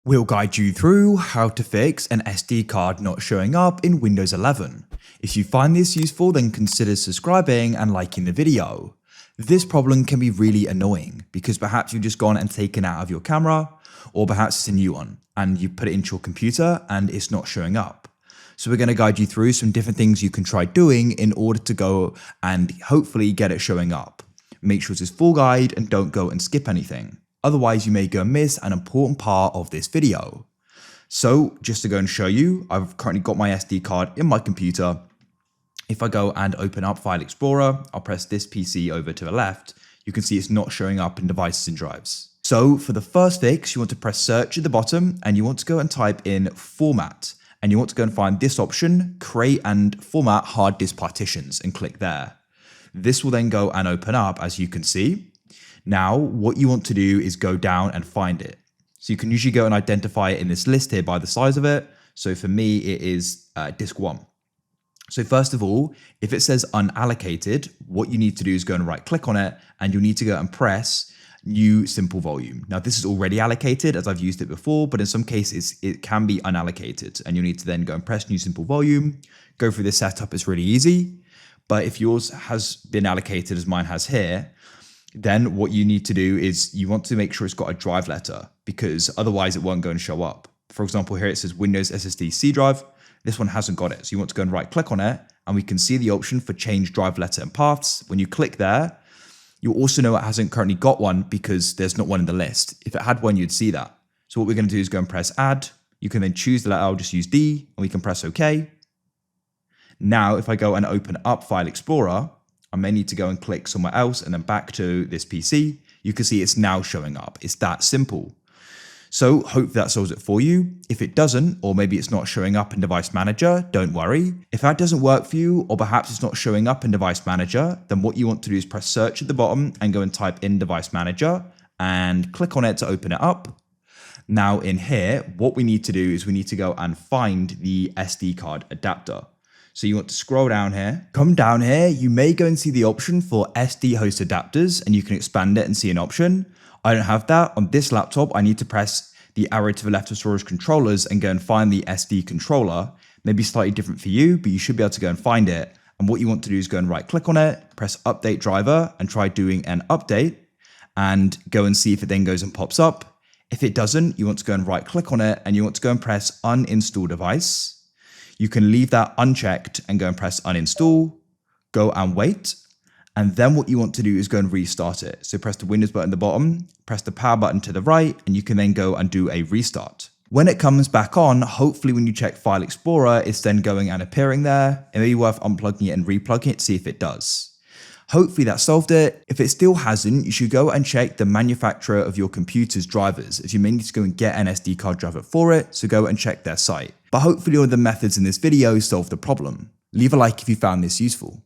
We'll guide you through how to fix an SD card not showing up in Windows 11. If you find this useful, then consider subscribing and liking the video. This problem can be really annoying because perhaps you've just gone and taken it out of your camera, or perhaps it's a new one and you put it into your computer and it's not showing up. So we're going to guide you through some different things you can try doing in order to go and hopefully get it showing up. Make sure it's a full guide and don't go and skip anything. Otherwise, you may go and miss an important part of this video. So just to go and show you, I've currently got my SD card in my computer. If I go and open up File Explorer, I'll press this PC over to the left. You can see it's not showing up in devices and drives. So for the first fix, you want to press search at the bottom and you want to go and type in format. And you want to go and find this option, create and format hard disk partitions, and click there. This will then go and open up, as you can see. Now, what you want to do is go down and find it. So you can usually go and identify it in this list here by the size of it. So for me, it is disk 1. So first of all, if it says unallocated, what you need to do is go and right click on it and you'll need to go and press new simple volume. Now this is already allocated as I've used it before, but in some cases it can be unallocated and you'll need to then go and press new simple volume. Go through this setup, it's really easy. But if yours has been allocated as mine has here, then what you need to do is you want to make sure it's got a drive letter because otherwise it won't go and show up. For example, here it says Windows SSD C drive. This one hasn't got it. So you want to go and right click on it and we can see the option for change drive letter and paths. When you click there, you'll also know it hasn't currently got one because there's not one in the list. If it had one, you'd see that. So what we're going to do is go and press add. You can then choose the letter. I'll just use D and we can press OK. Now, if I go and open up File Explorer, I may need to go and click somewhere else and then back to this PC. You can see it's now showing up. It's that simple. So hope that solves it for you. If it doesn't, or maybe it's not showing up in Device Manager, don't worry. If that doesn't work for you, or perhaps it's not showing up in Device Manager, then what you want to do is press search at the bottom and go and type in Device Manager and click on it to open it up. Now in here, what we need to do is we need to go and find the SD card adapter. So you want to scroll down here, come down here, you may go and see the option for SD host adapters and you can expand it and see an option. I don't have that. On this laptop, I need to press the arrow to the left of storage controllers and go and find the SD controller. Maybe slightly different for you, but you should be able to go and find it. And what you want to do is go and right click on it, press update driver and try doing an update and go and see if it then goes and pops up. If it doesn't, you want to go and right click on it and you want to go and press uninstall device. You can leave that unchecked and go and press uninstall, go and wait. And then what you want to do is go and restart it. So press the Windows button at the bottom, press the power button to the right, and you can then go and do a restart. When it comes back on, hopefully when you check File Explorer, it's then going and appearing there. It may be worth unplugging it and replugging it to see if it does. Hopefully that solved it. If it still hasn't, you should go and check the manufacturer of your computer's drivers, as you may need to go and get an SD card driver for it, so go and check their site. But hopefully all of the methods in this video solve the problem. Leave a like if you found this useful.